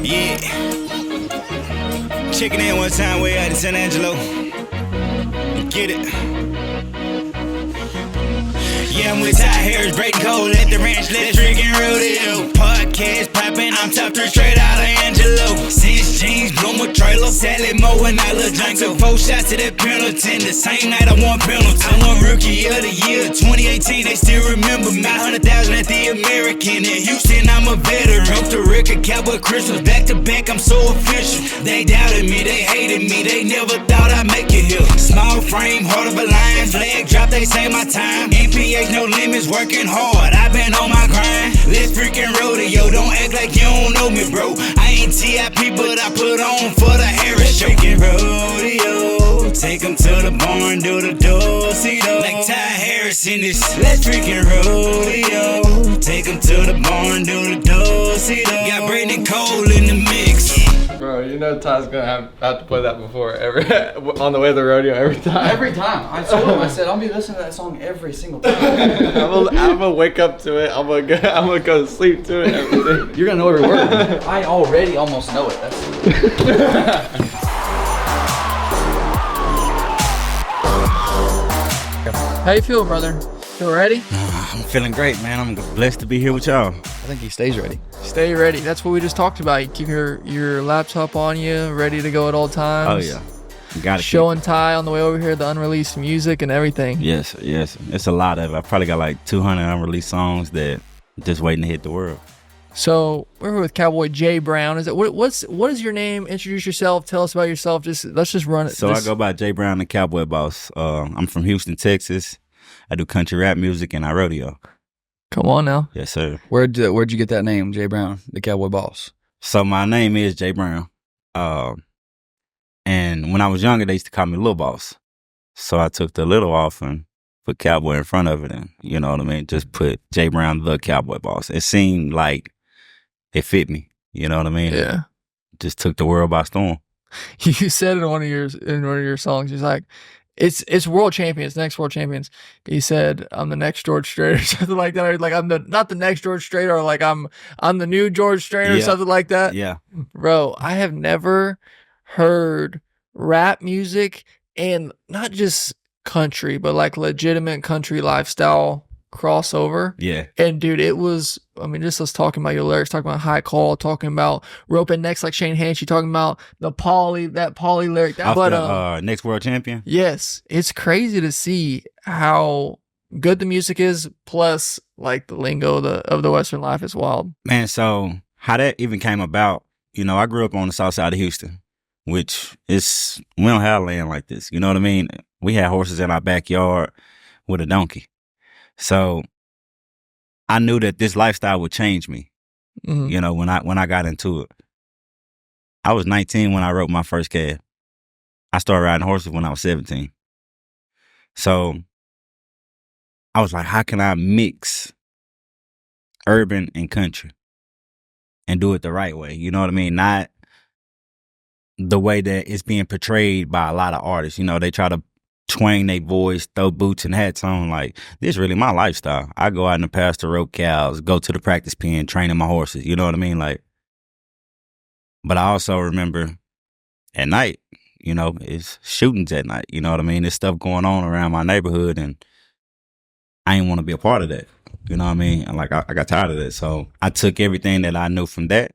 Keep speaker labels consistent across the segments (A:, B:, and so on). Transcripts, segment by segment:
A: Yeah. Checking in one time way out in San Angelo. Get it. Yeah, I'm with Ty Harris, breaking cold at the ranch, let's freaking rodeo. Podcast popping, I'm top 3 straight out of Angelo. Since jeans, Bloomer trailer, Sally Moe and I look drink. Took 4 shots to that penalty, the same night I won penalty. I won Rookie of the Year, 2018, they still remember me. 900,000 at the American, in Houston I'm a veteran. Costa Rica, Cowboy Christmas, back to back, I'm so official. They doubted me, they hated me, they never thought I'd make it here. Small frame, heart of a lion, flag drop, they say my time. NPH, no limits, working hard, I've been on my grind. Let's freaking rodeo, don't act like you don't know me, bro. I ain't TIP, but I put on for the Harris show. Freaking rodeo, take them to the barn, do the do-si-do. Like Ty Harris in this, let's freaking rodeo. Take them to the barn, do the do-si-do. Got Brandon Cole in the mix.
B: Bro, you know Ty's gonna have to play that before on the way to the rodeo every time.
C: Every time. I told him, I said, I'll be listening to that song every single time.
B: I'm gonna wake up to it. I'm gonna go to sleep to it. Everything.
C: You're gonna know every word. I already almost know it.
D: How you feel, brother? Feel ready?
A: I'm feeling great, man. I'm blessed to be here with y'all.
C: I think he stays ready.
D: Stay ready. That's what we just talked about. You keep your laptop on you, ready to go at all times.
A: Oh yeah, you got to
D: showing Ty on the way over here the unreleased music and everything.
A: Yes. It's a lot of it. I probably got like 200 unreleased songs that just waiting to hit the world.
D: So we're with Cowboy J Brown. Is it what is your name? Introduce yourself. Tell us about yourself. Let's just run it.
A: So I go by J Brown, the Cowboy Boss. I'm from Houston, Texas. I do country rap music and I rodeo.
D: Come on now.
A: Yes, sir.
C: Where'd you get that name, J Brown, the Cowboy Boss?
A: So my name is J Brown. And when I was younger, they used to call me Lil Boss. So I took the little off and put Cowboy in front of it, and you know what I mean? Just put J Brown, the Cowboy Boss. It seemed like it fit me. You know what I mean?
D: Yeah.
A: Just took the world by storm.
D: You said in one of your songs, he's like, It's world champions, next world champions. He said, I'm the next George Strait or something like that. Or like I'm not the next George Strait, or like I'm the new George Strait or something like that.
A: Yeah.
D: Bro, I have never heard rap music and not just country, but like legitimate country lifestyle crossover.
A: Yeah.
D: And dude, it was, I mean, just us talking about your lyrics, talking about High Call, talking about Roping Necks like Shane Hanchy, talking about that Pauly lyric.
A: Next world champion?
D: Yes. It's crazy to see how good the music is, plus like the lingo of the Western life is wild.
A: Man, so how that even came about, you know, I grew up on the south side of Houston, which is, we don't have land like this. You know what I mean? We had horses in our backyard with a donkey. So I knew that this lifestyle would change me, you know, when I got into it. I was 19 when I wrote my first cab. I started riding horses when I was 17. So I was like, how can I mix urban and country and do it the right way? You know what I mean? Not the way that it's being portrayed by a lot of artists. You know, they try to twang their voice, throw boots and hats on. Like, this is really my lifestyle. I go out in the pasture, rope cows, go to the practice pen, training my horses. You know what I mean? Like, but I also remember at night, you know, it's shootings at night. You know what I mean? There's stuff going on around my neighborhood, and I didn't want to be a part of that. You know what I mean? Like, I got tired of that. So I took everything that I knew from that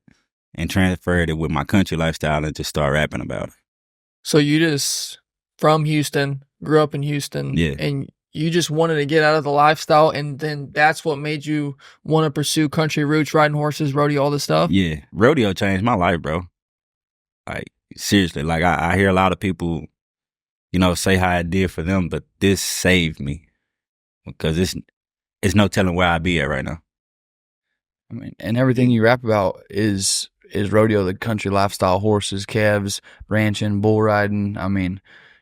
A: and transferred it with my country lifestyle and just started rapping about it.
D: So you just, from Houston, grew up in Houston,
A: yeah,
D: and you just wanted to get out of the lifestyle, and then that's what made you want to pursue country roots, riding horses, rodeo, all this stuff?
A: Yeah. Rodeo changed my life, bro. Like, seriously. Like, I hear a lot of people, you know, say how it did for them, but this saved me because it's no telling where I'd be at right now.
C: I mean, and everything you rap about is rodeo, the country lifestyle, horses, calves, ranching, bull riding. I mean,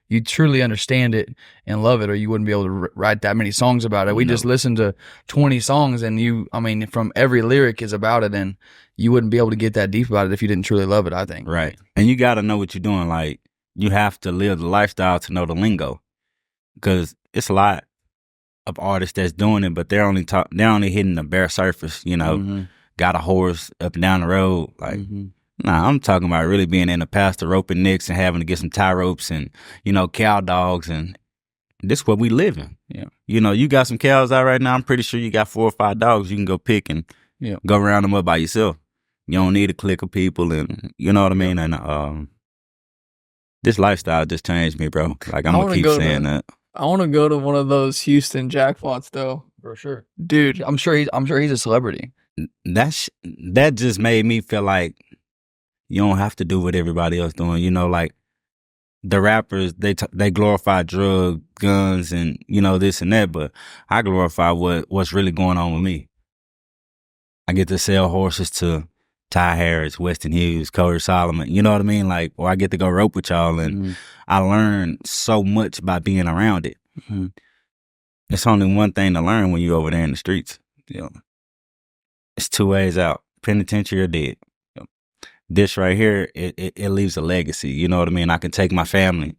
C: you truly understand it and love it, or you wouldn't be able to write that many songs about it. We just listened to 20 songs, and from every lyric is about it, and you wouldn't be able to get that deep about it if you didn't truly love it, I think.
A: Right. And you got to know what you're doing. Like, you have to live the lifestyle to know the lingo, because it's a lot of artists that's doing it, but they're only hitting the bare surface. You know, got a horse up and down the road. Like, nah, I'm talking about really being in the pasture, roping nicks and having to get some tie ropes and, you know, cow dogs, and this is what we live in.
C: Yeah.
A: You know, you got some cows out right now. I'm pretty sure you got 4 or 5 dogs. You can go pick and go round them up by yourself. You don't need a clique of people, and you know what I mean. And this lifestyle just changed me, bro. Like, I'm gonna keep saying that.
D: I want to go to one of those Houston jackpots, though.
C: For sure,
D: dude.
C: I'm sure he's a celebrity.
A: That just made me feel like you don't have to do what everybody else doing. You know, like the rappers, they glorify drugs, guns, and you know this and that, but I glorify what's really going on with me. I get to sell horses to Ty Harris, Weston Hughes, Cody Solomon. You know what I mean? Like, or I get to go rope with y'all, and I learn so much by being around it. It's only one thing to learn when you're over there in the streets. You know, it's 2 ways out: penitentiary or dead. This right here, it leaves a legacy. You know what I mean? I can take my family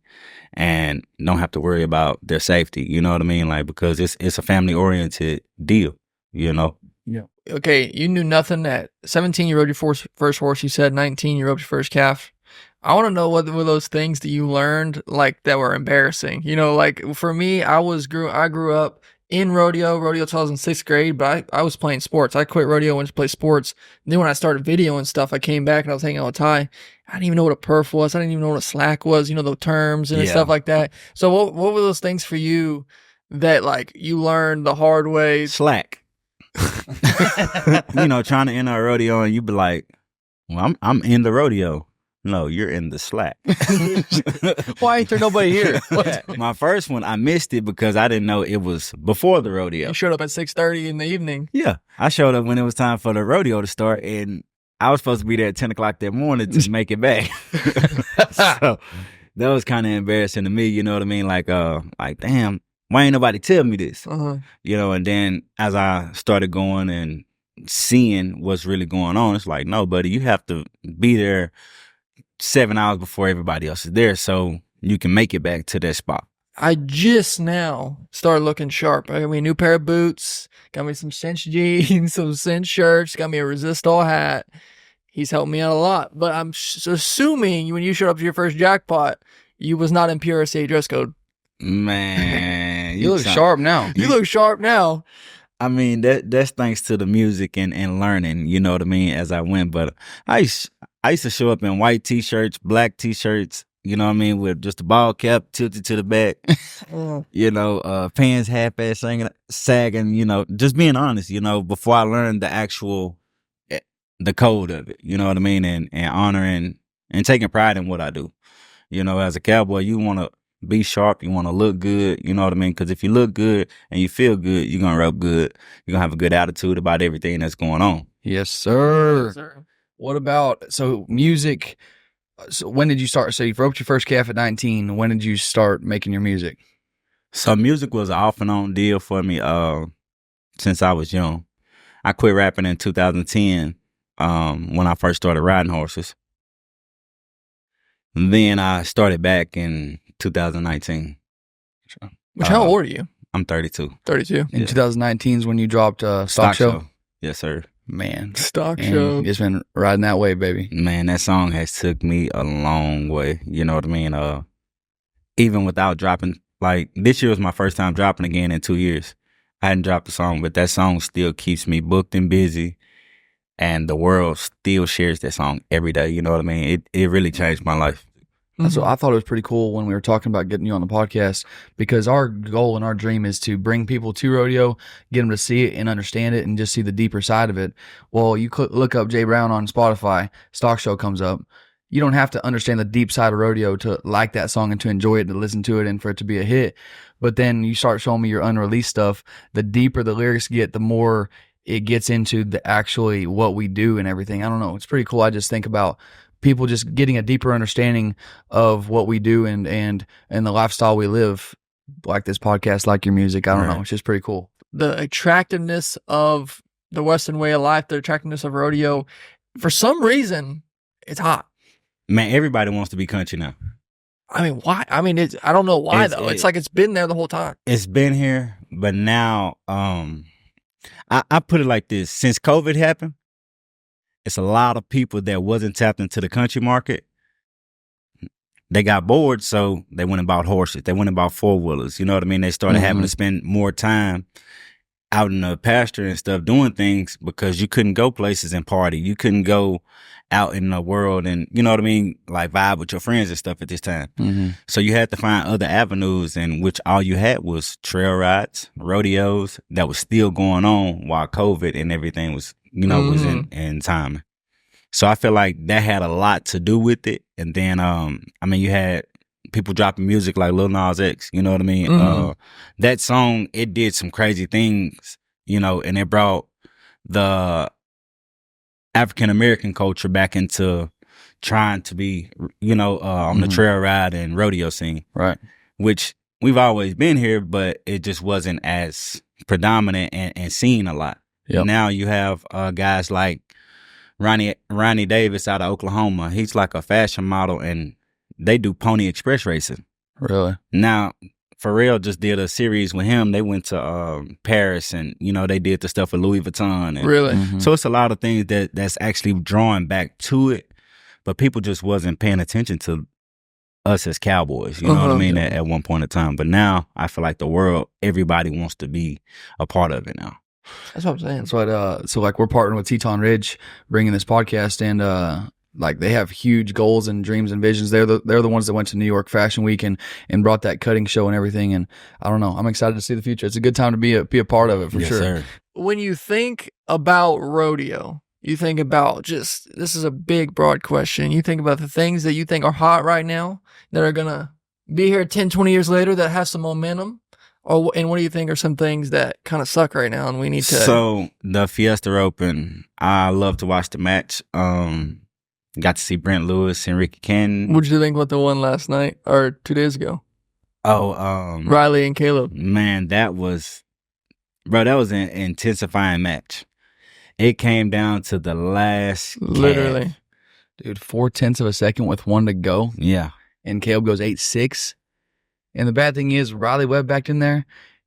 A: and don't have to worry about their safety. You know what I mean? Like, because it's a family oriented deal. You know.
C: Yeah.
D: Okay, you knew nothing at 17. You rode your first horse. You said 19. You rode your first calf. I want to know what were those things that you learned like that were embarrassing. You know, like for me, I grew up in rodeo till I was in 6th grade, but I was playing sports. I quit rodeo, went to play sports. And then when I started video and stuff, I came back and I was hanging out with Ty. I didn't even know what a perf was. I didn't even know what a slack was, you know, the terms and stuff like that. So what were those things for you that like you learned the hard way?
A: Slack. You know, trying to enter a rodeo and you be like, well, I'm in the rodeo. No, you're in the slack.
C: Why ain't there nobody here?
A: My first one, I missed it because I didn't know it was before the rodeo.
D: You showed up at 6:30 in the evening.
A: Yeah, I showed up when it was time for the rodeo to start, and I was supposed to be there at 10 o'clock that morning to make it back. So that was kind of embarrassing to me. You know what I mean? Like damn, why ain't nobody tell me this? You know, and then as I started going and seeing what's really going on, it's like, no, buddy, you have to be there 7 hours before everybody else is there so you can make it back to that spot.
D: I just now started looking sharp. I got me a new pair of boots, got me some cinch jeans, some cinch shirts, got me a resist all hat. He's helped me out a lot. But I'm assuming when you showed up to your first jackpot, you was not in PRSA dress code.
A: Man,
C: you look sharp now.
D: You look sharp now.
A: I mean, that's thanks to the music and learning, you know what I mean, as I went. But I used to show up in white T-shirts, black T-shirts, you know what I mean, with just a ball cap tilted to the back, you know, pants half-ass sagging, you know, just being honest, you know, before I learned the code of it, you know what I mean, and honoring and taking pride in what I do. You know, as a cowboy, you want to be sharp, you want to look good, you know what I mean? Because if you look good and you feel good, you're going to rub good. You're going to have a good attitude about everything that's going on.
C: Yes, sir.
D: Yes, sir.
C: What about, so music, so when did you start? So you roped your first calf at 19. When did you start making your music?
A: So music was an off and on deal for me since I was young. I quit rapping in 2010 when I first started riding horses. And then I started back in 2019.
D: How old are you?
A: I'm 32.
D: 32.
C: In 2019 is when you dropped Stock Show?
A: Yes, sir.
C: Man.
D: Stock Show.
C: It's been riding that way, baby.
A: Man, that song has took me a long way. You know what I mean? Even without dropping, like this year was my first time dropping again in 2 years. I hadn't dropped a song, but that song still keeps me booked and busy. And the world still shares that song every day. You know what I mean? It really changed my life.
C: So I thought it was pretty cool when we were talking about getting you on the podcast, because our goal and our dream is to bring people to rodeo, get them to see it and understand it and just see the deeper side of it. Well, you look up Jay Brown on Spotify, Stock Show comes up. You don't have to understand the deep side of rodeo to like that song and to enjoy it, to listen to it and for it to be a hit. But then you start showing me your unreleased stuff. The deeper the lyrics get, the more it gets into the actually what we do and everything. I don't know. It's pretty cool. I just think about people just getting a deeper understanding of what we do and the lifestyle we live, like this podcast, like your music. I don't know. It's just pretty cool.
D: The attractiveness of the Western way of life, the attractiveness of rodeo, for some reason, it's hot.
A: Man, everybody wants to be country now.
D: I mean, why? I mean, I don't know why, though. It's like it's been there the whole time.
A: It's been here, But now, I put it like this: since COVID happened, it's a lot of people that wasn't tapped into the country market. They got bored, so they went and bought horses. They went and bought 4-wheelers. You know what I mean? They started having to spend more time out in the pasture and stuff doing things because you couldn't go places and party. You couldn't go out in the world and, you know what I mean, like vibe with your friends and stuff at this time. So you had to find other avenues, in which all you had was trail rides, rodeos that was still going on while COVID and everything was, you know, was in time. So I feel like that had a lot to do with it. And then, I mean, you had people dropping music like Lil Nas X, you know what I mean? That song, it did some crazy things, you know, and it brought the African American culture back into trying to be, you know, on the trail ride and rodeo scene.
C: Right.
A: Which we've always been here, but it just wasn't as predominant and seen a lot.
C: Yep.
A: Now you have guys like Ronnie Davis out of Oklahoma. He's like a fashion model, and they do Pony Express racing.
C: Really?
A: Now, Pharrell just did a series with him. They went to Paris, and, you know, they did the stuff with Louis Vuitton. And
D: Really?
A: so it's a lot of things that's actually drawing back to it, but people just wasn't paying attention to us as cowboys. You know what I mean? At one point in time. But now I feel like the world, everybody wants to be a part of it now.
D: That's what I'm saying.
C: That's what. So like we're partnering with Teton Ridge, bringing this podcast, and like they have huge goals and dreams and visions. They're the ones that went to New York Fashion Week and brought that cutting show and everything. And I don't know, I'm excited to see the future. It's a good time to be a part of it for sure.
A: Sir.
D: When you think about rodeo, you think about this is a big, broad question. You think about the things that you think are hot right now that are going to be here 10, 20 years later that have some momentum. And what do you think are some things that kind of suck right now and we need to...
A: So, the Fiesta Open, I love to watch the match. Got to see Brent Lewis and Ricky Cannon.
D: What did you think about the one last night or 2 days ago?
A: Oh,
D: Riley and Caleb.
A: Man, that was an intensifying match. It came down to the last
D: Literally.
A: calf.
C: Dude, 0.4 of a second with one to go.
A: Yeah.
C: And Caleb goes 8.6. And the bad thing is Riley Webb backed in there,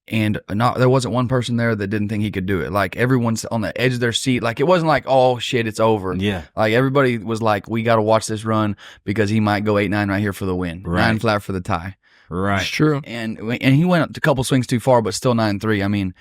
C: and there wasn't one person there that didn't think he could do it. Like everyone's on the edge of their seat. Like it wasn't like, oh shit, it's over.
A: Yeah.
C: Like everybody was like, we got to watch this run because he might go 8-9 right here for the win.
A: Right.
C: 9 flat for the tie.
A: Right.
D: It's true.
C: And he went a couple swings too far, but still 9-3. I mean,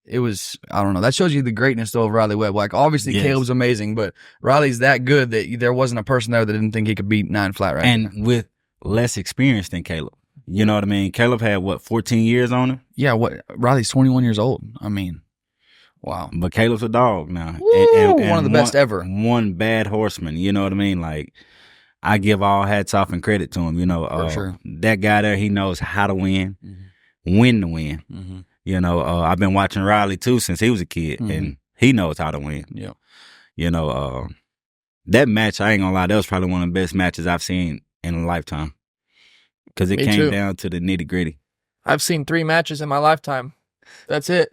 C: it was, I don't know. That shows you the greatness though of Riley Webb. Like obviously
A: Yes.
C: Caleb's amazing, but Riley's that good that there wasn't a person there that didn't think he could beat 9 flat right
A: And
C: there.
A: with less experience than Caleb. You know what I mean? Caleb had, 14 years on him?
C: Yeah, Riley's 21 years old. I mean, wow.
A: But Caleb's a dog now.
C: Woo! One of the best ever.
A: One bad horseman. You know what I mean? Like, I give all hats off and credit to him. You know,
C: For sure.
A: That guy there, he knows how to win, when to win. You know, I've been watching Riley too since he was a kid, and he knows how to win.
C: Yeah.
A: You know, that match, I ain't gonna lie, that was probably one of the best matches I've seen in a lifetime. Because it
D: Me
A: came
D: too.
A: down to the nitty gritty.
D: I've seen 3 matches in my lifetime. That's it.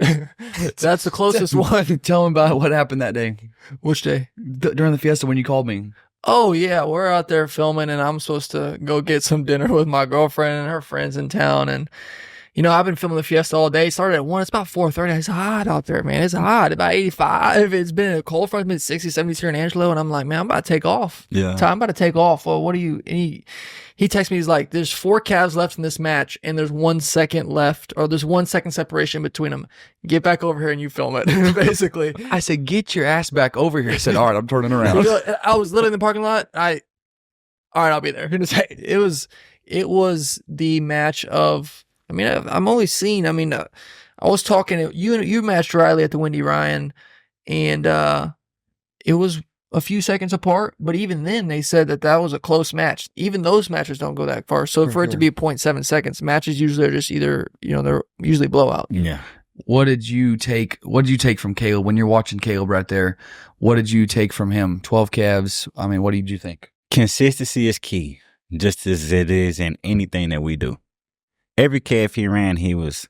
D: That's the closest one.
C: Tell him about what happened that day.
D: Which day?
C: During the fiesta when you called me.
D: Oh, yeah. We're out there filming, and I'm supposed to go get some dinner with my girlfriend and her friends in town. And, you know, I've been filming the fiesta all day. Started at 1. It's about 4:30. It's hot out there, man. It's hot. About 85. It's been a cold front. It's been 60, 70s here in Angelo. And I'm like, man, I'm about to take off.
A: Yeah.
D: I'm about to take off. Well, what do you... And he texts me, he's like, there's 4 calves left in this match, and there's 1 second left, or there's 1 second separation between them. Get back over here and you film it, basically.
C: I said, get your ass back over here. I said, all right, I'm turning around.
D: I was literally in the parking lot. All right, I'll be there. It was the match of, I mean, I'm only seeing, I mean, I was talking, you matched Riley at the Wendy Ryan, and it was a few seconds apart, but even then they said that was a close match. Even those matches don't go that far. So for it to be 0.7 seconds, matches usually are just either, you know, they're usually blowout.
A: Yeah.
C: What did you take from Caleb when you're watching Caleb right there? What did you take from him? 12 calves. I mean, what did you think?
A: Consistency is key, just as it is in anything that we do. Every calf he ran, he was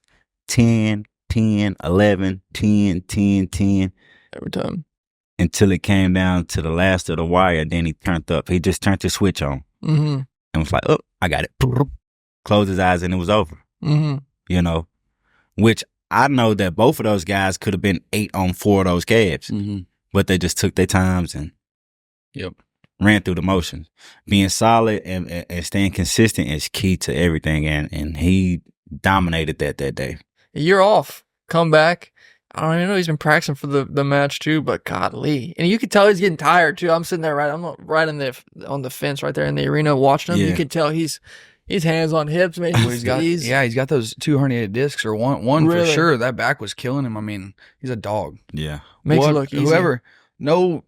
A: 10, 10, 11, 10, 10, 10.
D: Every time.
A: Until it came down to the last of the wire, then he turned up. He just turned the switch on. And was like, oh, I got it. Closed his eyes and it was over. You know, which I know that both of those guys could have been 8 on 4 of those calves, but they just took their times and ran through the motions. Being solid and staying consistent is key to everything, and he dominated that day.
D: A year off, come back. I don't even know he's been practicing for the match too, but godly, and you could tell he's getting tired too. I'm sitting there I'm right on the fence right there in the arena watching him. You could tell he's hands on hips, man.
C: He's got those 2 herniated discs or one really? For sure. That back was killing him. I mean, he's a dog.
A: Yeah,
D: makes it look easy.
C: Whoever. No,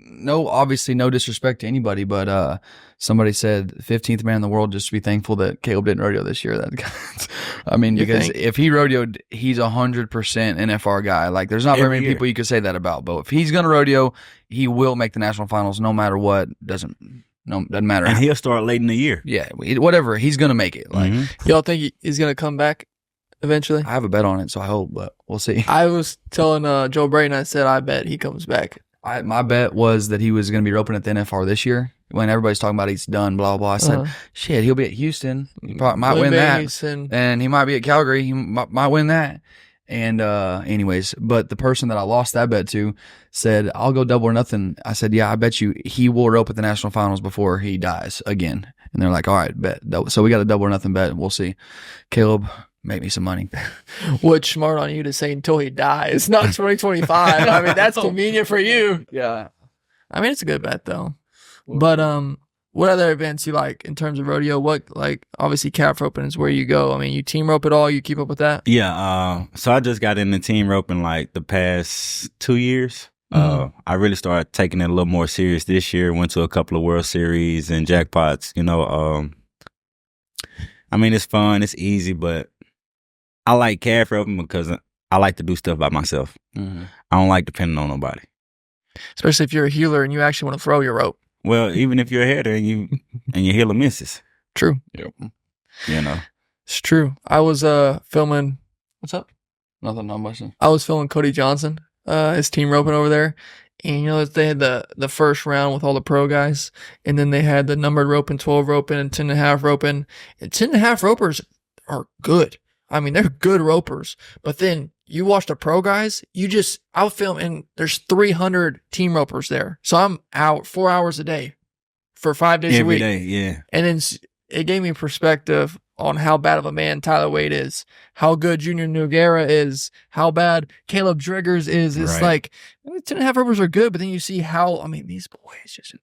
C: obviously no disrespect to anybody, but somebody said 15th man in the world, just to be thankful that Caleb didn't rodeo this year. I mean, because if he rodeoed, he's 100% NFR guy. Like, there's not very many people you could say that about, but if he's going to rodeo, he will make the national finals no matter what. Doesn't matter.
A: And he'll start late in the year.
C: Yeah, whatever. He's going to make it. Like,
D: y'all think he's going to come back eventually?
C: I have a bet on it, so I hope, but we'll see.
D: I was telling Joe Brayton, I said, I bet he comes back.
C: My bet was that he was going to be roping at the NFR this year. When everybody's talking about he's done, blah, blah. I said, shit, he'll be at Houston. He probably might win that. Houston. And he might be at Calgary. He might win that. And anyways, but the person that I lost that bet to said, I'll go double or nothing. I said, yeah, I bet you he will rope at the national finals before he dies again. And they're like, all right, bet. So we got a double or nothing bet. We'll see. Caleb, make me some money.
D: Which smart on you to say until he dies, not 2025. I mean, that's convenient for you.
C: Yeah.
D: I mean, it's a good bet though. But what other events you like in terms of rodeo? What, like, obviously calf roping is where you go. I mean, you team rope it all. You keep up with that?
A: Yeah. So I just got into team roping like the past 2 years. I really started taking it a little more serious this year. Went to a couple of World Series and jackpots. You know, I mean, it's fun. It's easy, but I like calf roping because I like to do stuff by myself. I don't like depending on nobody.
D: Especially if you're a healer and you actually want to throw your rope.
A: Well, even if you're a header and your healer misses.
D: True.
A: Yep. You know.
D: It's true. I was filming. What's up?
C: Nothing. Not much.
D: I was filming Cody Johnson, his team roping over there. And, you know, they had the first round with all the pro guys. And then they had the numbered roping, 12 roping, and 10.5 roping. And 10.5 ropers are good. I mean, they're good ropers. But then you watch the pro guys, I'll film, and there's 300 team ropers there. So I'm out 4 hours a day for 5 days a week.
A: Every day, yeah.
D: And then it gave me perspective on how bad of a man Tyler Wade is, how good Junior Nogueira is, how bad Caleb Driggers is. It's like, 10.5 ropers are good, but then you see how, I mean, these boys just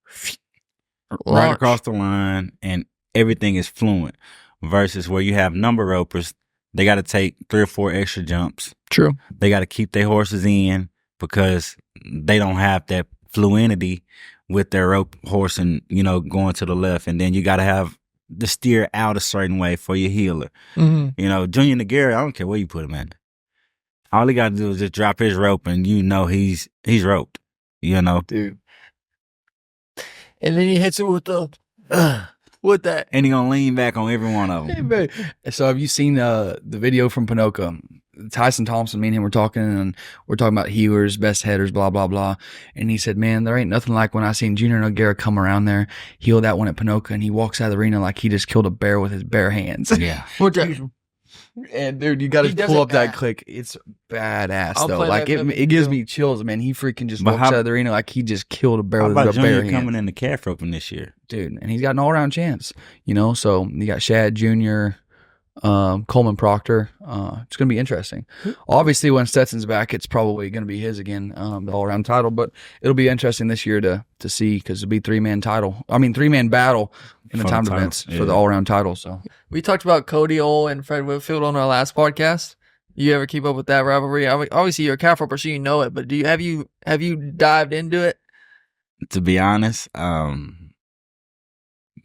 A: right across the line, and everything is fluent. Versus where you have number ropers, they got to take 3 or 4 extra jumps.
D: True.
A: They got to keep their horses in because they don't have that fluidity with their rope horse and, you know, going to the left. And then you got to have the steer out a certain way for your healer. You know, Junior Nogueira, I don't care where you put him at. All he got to do is just drop his rope and you know he's roped, you know.
D: Dude. And then he hits it with with that.
A: And he gonna lean back on every one of them.
C: So have you seen the video from Pinoca? Tyson Thompson, me and him were talking, and we're talking about healers, best headers, blah, blah, blah. And he said, man, there ain't nothing like when I seen Junior Nogueira come around there, heal that one at Pinoca, and he walks out of the arena like he just killed a bear with his bare hands.
A: Yeah.
C: And dude, you got to pull up that click. It's badass though. Like it gives me chills, man. He freaking just walks out of the arena like he just killed a bear with his bare hands.
A: Coming in the calf roping this year,
C: dude, and he's got an all-around chance. You know, so you got Shad Jr., Coleman Proctor. It's gonna be interesting. Obviously, when Stetson's back, it's probably gonna be his again, the all-around title. But it'll be interesting this year to see because it'll be 3-man battle in the timed events for the all-around title. So
D: we talked about Cody Ole and Fred Whitfield on our last podcast. You ever keep up with that rivalry? Obviously, you're a calf roper, so you know it. But have you dived into it?
A: To be honest, me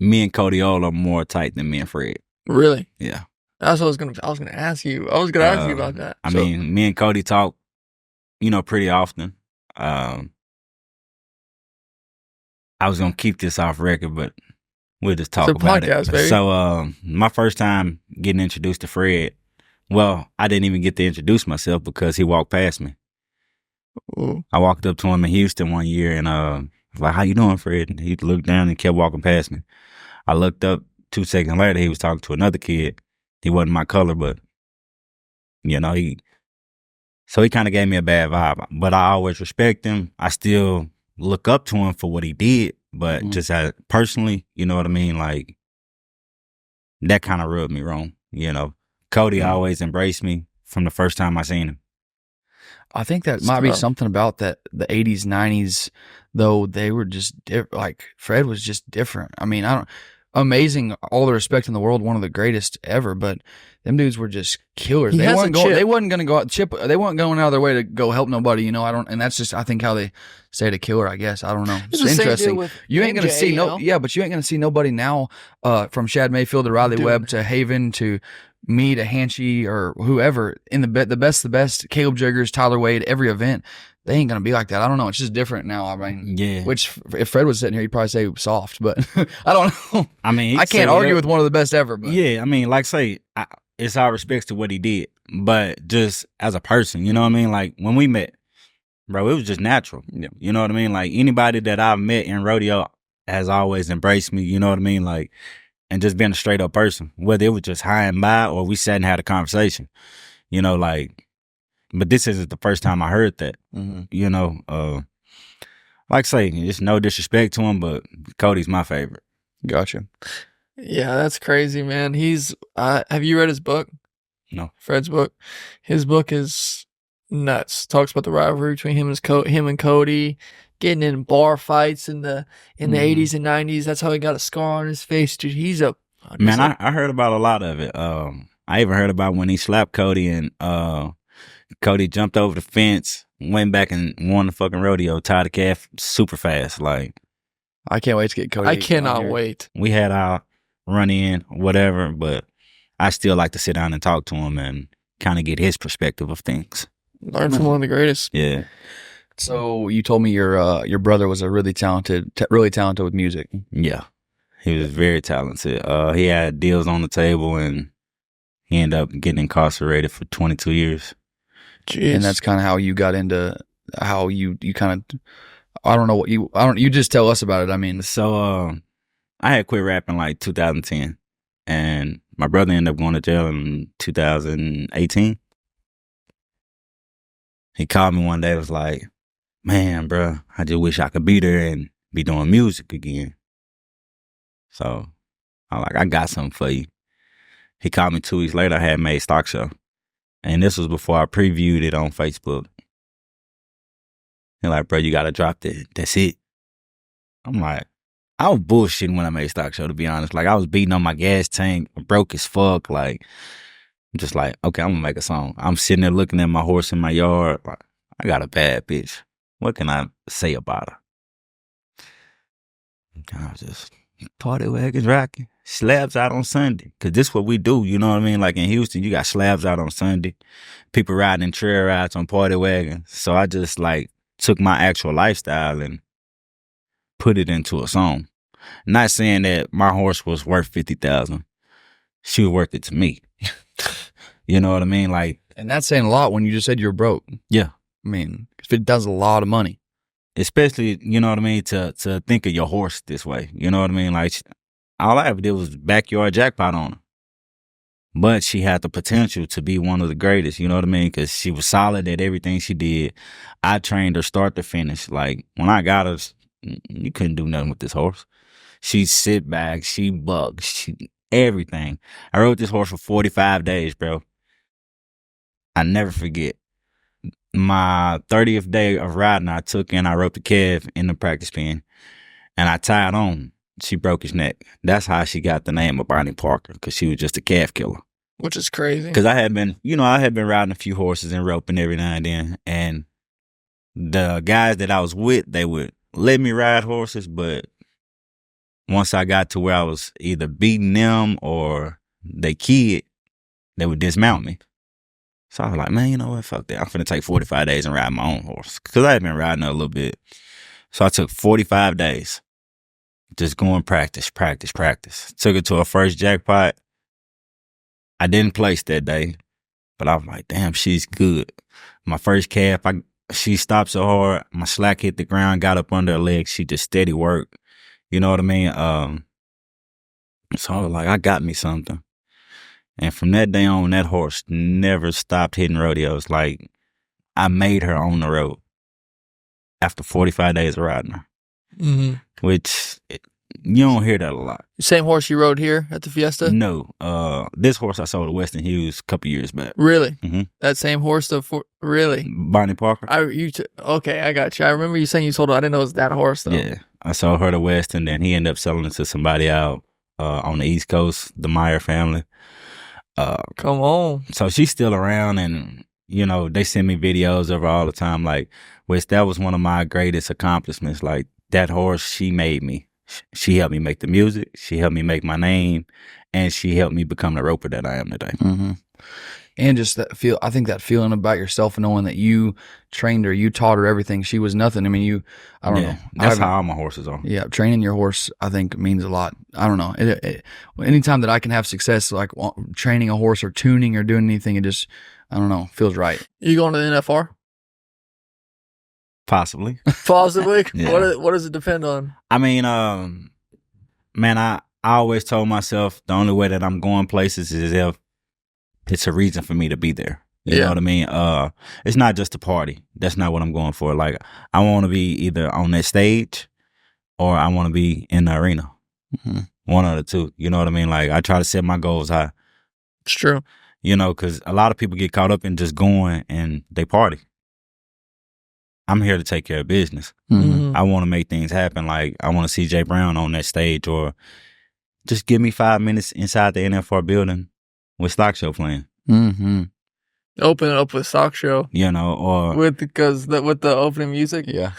A: and Cody Ole are more tight than me and Fred.
D: Really?
A: Yeah.
D: That's what I was gonna ask you. I was gonna ask you about that.
A: I mean, me and Cody talk, you know, pretty often. I was gonna keep this off record, but we'll just talk about
D: podcast,
A: it.
D: Baby.
A: So, my first time getting introduced to Fred, well, I didn't even get to introduce myself because he walked past me.
D: Ooh.
A: I walked up to him in Houston one year and was like, "How you doing, Fred?" And he looked down and kept walking past me. I looked up. 2 seconds later, he was talking to another kid. He wasn't my color, but, you know, he So he kind of gave me a bad vibe, but I always respect him. I still look up to him for what he did, but just as personally, you know what I mean? Like, that kind of rubbed me wrong, you know. Cody always embraced me from the first time I seen him.
C: I think that might be something about that the 80s, 90s, though. They were just like Fred was just different. I mean, amazing, all the respect in the world, one of the greatest ever, but them dudes were just killers. They weren't going to go out chip. They weren't going out of their way to go help nobody, you know. And that's just, I think, how they say a killer, I guess. I don't know. It's interesting. You ain't going to see but you ain't going to see nobody now, from Shad Mayfield to Riley Webb to Haven to me to Hanchy or whoever in the best, Caleb Jiggers, Tyler Wade, every event. They ain't gonna be like that. I don't know. It's just different now. I mean,
A: yeah.
C: Which if Fred was sitting here, he'd probably say soft, but I don't know.
A: I mean,
C: I can't argue with one of the best ever. But.
A: Yeah, I mean, like say, it's all respects to what he did, but just as a person, you know what I mean? Like when we met, bro, it was just natural. Yeah. You know what I mean? Like anybody that I've met in rodeo has always embraced me. You know what I mean? Like, and just being a straight up person, whether it was just high and by or we sat and had a conversation, you know, like. But this isn't the first time I heard that, you know. Like say, it's no disrespect to him, but Cody's my favorite.
C: Gotcha.
D: Yeah, that's crazy, man. He's. Have you read his book?
A: No.
D: Fred's book. His book is nuts. Talks about the rivalry between him and Cody, getting in bar fights in the 80s and 90s. That's how he got a scar on his face, dude. He's a
A: man. I heard about a lot of it. I even heard about when he slapped Cody and Cody jumped over the fence, went back and won the fucking rodeo, tied the calf super fast. Like,
C: I can't wait to get Cody.
D: I cannot wait.
A: We had our run in, whatever, but I still like to sit down and talk to him and kind of get his perspective of things.
D: Learn from one of the greatest.
A: Yeah.
C: So you told me your brother was a really talented with music.
A: Yeah, he was very talented. He had deals on the table, and he ended up getting incarcerated for 22 years.
D: Jeez.
C: And that's kind of how you got into how you kind of, you just tell us about it. I mean,
A: so I had quit rapping like 2010, and my brother ended up going to jail in 2018. He called me one day, was like, man, bro, I just wish I could be there and be doing music again. So I'm like, I got something for you. He called me 2 weeks later. I had made Stock Show. And this was before I previewed it on Facebook. He's like, bro, you got to drop that. That's it. I'm like, I was bullshitting when I made Stock Show, to be honest. Like, I was beating on my gas tank, broke as fuck. Like, I'm just like, okay, I'm going to make a song. I'm sitting there looking at my horse in my yard. Like, I got a bad bitch. What can I say about her? I was just party wagons rocking. Slabs out on Sunday. Because this is what we do, you know what I mean? Like in Houston, you got slabs out on Sunday. People riding in trail rides on party wagons. So I just like took my actual lifestyle and put it into a song. Not saying that my horse was worth $50,000. She was worth it to me. You know what I mean? Like,
C: and that's saying a lot when you just said you're broke.
A: Yeah.
C: I mean, $50,000 a lot of money.
A: Especially, you know what I mean, to think of your horse this way. You know what I mean? Like, all I ever did was backyard jackpot on her. But she had the potential to be one of the greatest, you know what I mean? Because she was solid at everything she did. I trained her start to finish. Like, when I got her, you couldn't do nothing with this horse. She sit back, she bugs, she everything. I rode this horse for 45 days, bro. I never forget. My 30th day of riding, I took and I roped the calf in the practice pen. And I tied on. She broke his neck. That's how she got the name of Bonnie Parker, because she was just a calf killer.
D: Which is crazy.
A: Because I had been riding a few horses and roping every now and then. And the guys that I was with, they would let me ride horses, but once I got to where I was either beating them or they kid, they would dismount me. So I was like, man, you know what? Fuck that. I'm finna take 45 days and ride my own horse. Because I had been riding her a little bit. So I took 45 days. Just going practice. Took her to her first jackpot. I didn't place that day, but I was like, damn, she's good. My first calf, she stopped so hard, my slack hit the ground, got up under her legs. She just steady worked. You know what I mean? So I was like, I got me something. And from that day on, that horse never stopped hitting rodeos. Like, I made her on the road after 45 days of riding her, which you don't hear that a lot.
D: Same horse you rode here at the Fiesta?
A: No, this horse I sold to Weston Hughes a couple years back.
D: Really?
A: Mhm.
D: That same horse? Really?
A: Bonnie Parker.
D: Okay, I got you. I remember you saying you sold it. I didn't know it was that horse, though.
A: Yeah, I sold her to Weston, then he ended up selling it to somebody out on the East Coast, the Meyer family.
D: Come on.
A: So she's still around, and you know they send me videos of her all the time. Like, which that was one of my greatest accomplishments. Like that horse, she made me. She helped me make the music. She helped me make my name, and she helped me become the roper that I am today.
C: Mm-hmm. And just that I think that feeling about yourself, knowing that you trained her, you taught her everything. She was nothing. I mean, I don't know.
A: That's how all my horses are.
C: Yeah, training your horse, I think, means a lot. I don't know. Anytime that I can have success, like training a horse or tuning or doing anything, it just, I don't know, feels right.
D: You going to the NFR?
A: Possibly.
D: Possibly?
A: Yeah.
D: What does it depend on?
A: I mean, man, I always told myself the only way that I'm going places is if it's a reason for me to be there. You know what I mean? It's not just a party. That's not what I'm going for. Like, I want to be either on that stage or I want to be in the arena. Mm-hmm. One of the two. You know what I mean? Like, I try to set my goals high.
D: It's true.
A: You know, because a lot of people get caught up in just going and they party. I'm here to take care of business. Mm-hmm. I want to make things happen. Like, I want to see Jay Brown on that stage, or just give me 5 minutes inside the NFR building with Stock Show playing.
C: Mm-hmm.
D: Open it up with Stock Show.
A: You know, or
D: with the opening music.
C: Yeah.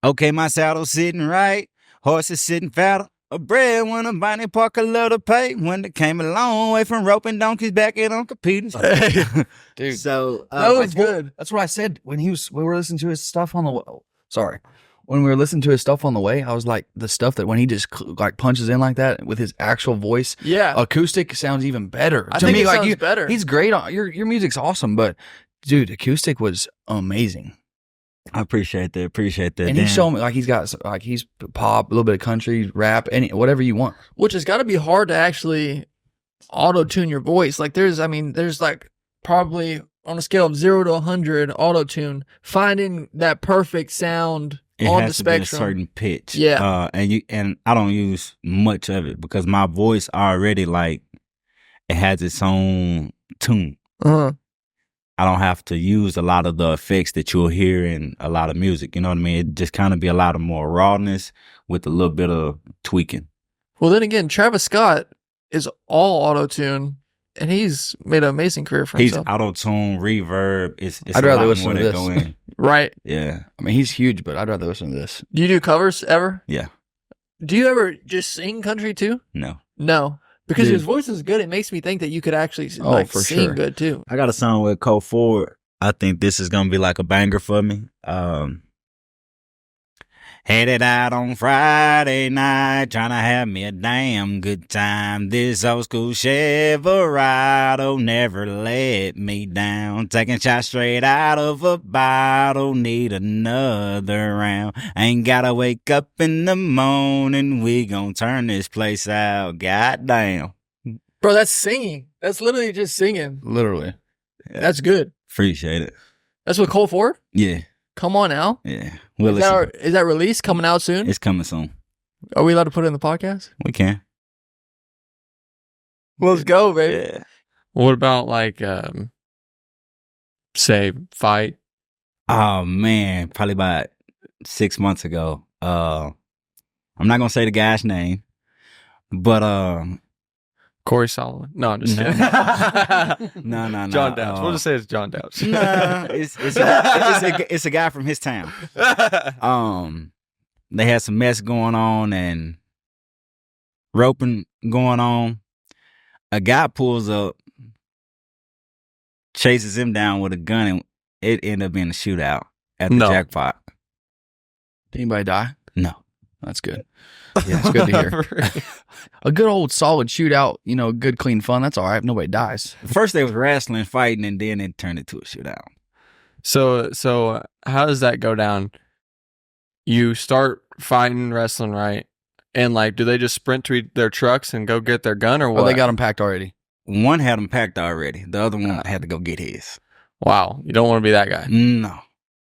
A: Okay, my saddle's sitting right, horses sitting fatter. A breadwinner, Bonnie Parker, love to pay. When they came a long way from roping donkeys back in Uncle Peter's.
C: Dude,
A: so
D: that was good.
C: That's what I said when we were listening to his stuff on the way. Sorry. When we were listening to his stuff on the way, I was like, the stuff that when he just like punches in like that with his actual voice, acoustic sounds even better.
D: I think it sounds better.
C: He's great. Your music's awesome, but dude, acoustic was amazing.
A: I appreciate that.
C: And he's showing me he's pop, a little bit of country, rap, whatever you want.
D: Which has got to be hard to actually auto-tune your voice. Like there's like probably on a scale of 0 to 100 auto-tune, finding that perfect sound on the spectrum.
A: It has to be a certain pitch.
D: Yeah.
A: And I don't use much of it because my voice already, like, it has its own tune.
D: Uh-huh.
A: I don't have to use a lot of the effects that you'll hear in a lot of music. You know what I mean? It just kind of be a lot of more rawness with a little bit of tweaking.
D: Well, then again, Travis Scott is all auto-tune, and he's made an amazing career for himself.
A: He's auto-tune, reverb.
C: I'd rather listen to this.
D: Right.
A: Yeah.
C: I mean, he's huge, but I'd rather listen to this.
D: Do you do covers ever?
A: Yeah.
D: Do you ever just sing country too?
A: No.
D: Because his voice is good. It makes me think that you could actually sing good too.
A: I got a song with Cole Ford. I think this is going to be like a banger for me. Headed out on Friday night, trying to have me a damn good time. This old school Cheverado never let me down. Taking shots straight out of a bottle, need another round. Ain't gotta wake up in the morning, we gon' turn this place out. Goddamn.
D: Bro, that's singing. That's literally just singing.
C: Literally.
A: Yeah.
D: That's good.
A: Appreciate it.
D: That's with Cole Ford?
A: Yeah.
D: Come on now.
A: Yeah.
D: Is that release coming out soon?
A: It's coming soon.
D: Are we allowed to put it in the podcast?
A: We can.
D: Let's go, baby.
A: Yeah.
B: What about like, say, fight?
A: Oh man, probably about 6 months ago. I'm not gonna say the guy's name, but
B: Corey Solomon. No, I'm just kidding.
A: No.
B: John Downs. We'll just say it's John Downs.
A: Nah, it's a guy from his town. They had some mess going on and roping going on. A guy pulls up, chases him down with a gun, and it ended up being a shootout at the jackpot.
C: Did anybody die?
A: No.
C: That's good. Yeah, it's good to hear. A good old solid shootout, good clean fun. That's all right. Nobody dies.
A: First they was wrestling, fighting, and then it turned into a shootout.
B: So how does that go down? You start fighting, wrestling, right? And like, do they just sprint to their trucks and go get their gun, or what?
C: Oh, they got them packed already.
A: One had them packed already. The other one had to go get his.
B: Wow, you don't want to be that guy.
A: No.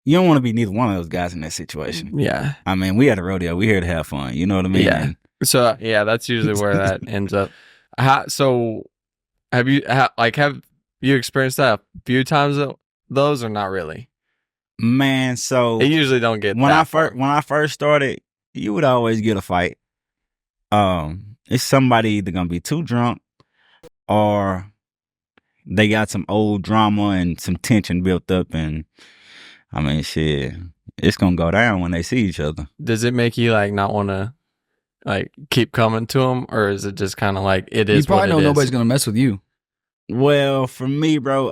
A: you don't want to be neither one of those guys in that situation.
B: Yeah.
A: I mean, we at a rodeo. We here to have fun. You know what I mean?
B: Yeah.
A: And
B: So yeah, that's usually where that ends up. So have you experienced that a few times those or not really?
A: man, so
B: They usually don't get
A: when
B: that
A: when I first started, you would always get a fight. It's somebody either gonna be too drunk or they got some old drama and some tension built up, and I mean, shit, it's gonna go down when they see each other.
B: Does it make you like not want to like keep coming to them, or is it just kind of like it is?
C: You probably know
B: what it
C: nobody's
B: is?
C: gonna mess with you.
A: Well, for me, bro,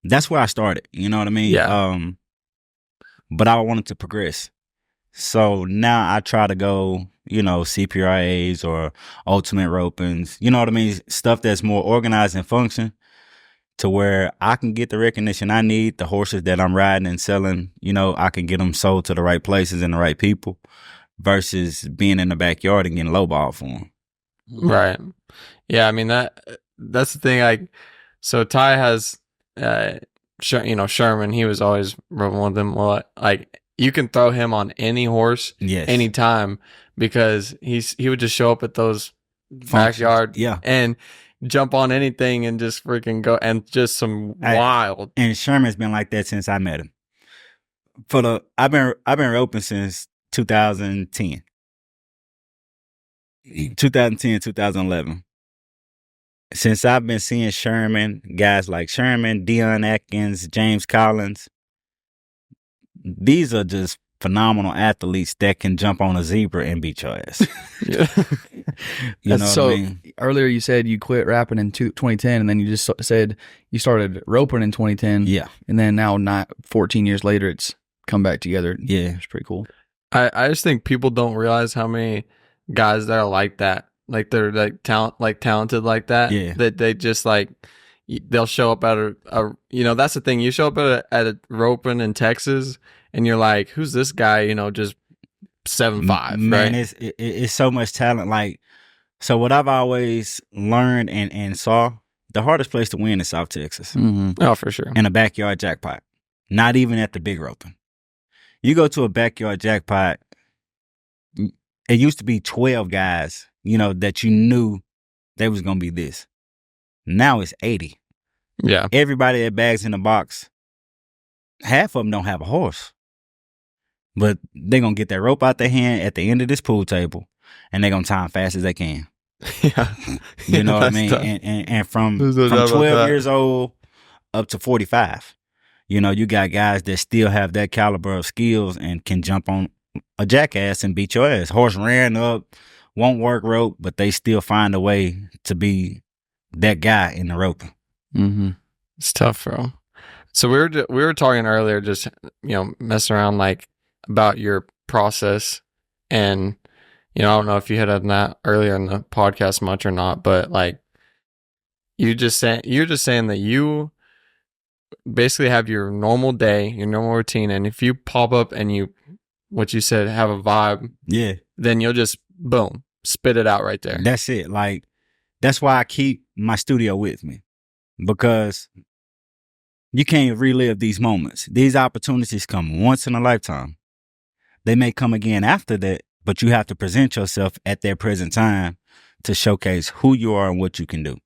A: that's where I started. You know what I mean?
B: Yeah.
A: But I wanted to progress. So now I try to go, CPRAs or ultimate ropings, you know what I mean? Stuff that's more organized and function to where I can get the recognition I need. The horses that I'm riding and selling, I can get them sold to the right places and the right people versus being in the backyard and getting lowball for them.
B: Right. Yeah. I mean, that's the thing. Like, so Ty has, Sherman, he was always roping with them. Well, like, you can throw him on any horse
A: Yes.
B: anytime because he would just show up at those backyard
A: Yeah.
B: and jump on anything and just freaking go and just some wild.
A: And Sherman's been like that since I met him. I've been roping since 2010. 2011. Since I've been seeing Sherman, guys like Sherman, Dion Atkins, James Collins, these are just phenomenal athletes that can jump on a zebra and beat your ass.
B: Yeah.
A: You know
C: So
A: what I mean?
C: earlier you said you quit rapping in 2010, and then you just said you started roping in 2010.
A: Yeah.
C: And then now 14 years later, it's come back together.
A: Yeah.
C: It's pretty cool.
B: I just think people don't realize how many guys that are like that. Like they're talented like that.
A: Yeah.
B: That they just like they'll show up at a that's the thing. You show up at a roping in Texas and you're like, who's this guy? Just 7'5",
A: Man,
B: right?
A: it's so much talent. Like, so what I've always learned and saw, the hardest place to win is South Texas.
C: Mm-hmm.
B: Oh, for sure.
A: In a backyard jackpot. Not even at the big roping. You go to a backyard jackpot, it used to be 12 guys, that you knew they was going to be this. Now it's 80.
B: Yeah.
A: Everybody that bags in the box, half of them don't have a horse. But they're going to get that rope out their hand at the end of this pool table, and they're going to time fast as they can.
B: Yeah.
A: You know what I mean?
B: Tough.
A: And from
B: There's no doubt about
A: 12
B: that.
A: years old up to 45, you got guys that still have that caliber of skills and can jump on a jackass and beat your ass. Horse ran up, won't work rope, but they still find a way to be that guy in the rope.
C: Mm-hmm.
B: It's tough, bro. So we were talking earlier, just messing around like about your process, and I don't know if you had done that earlier in the podcast much or not, but like you're just saying that you basically have your normal day, your normal routine, and if you pop up and what you said have a vibe,
A: Yeah.
B: then you'll just boom spit it out right there.
A: That's it. Like, that's why I keep my studio with me, because you can't relive these moments. These opportunities come once in a lifetime. They may come again after that, but you have to present yourself at that present time to showcase who you are and what you can do.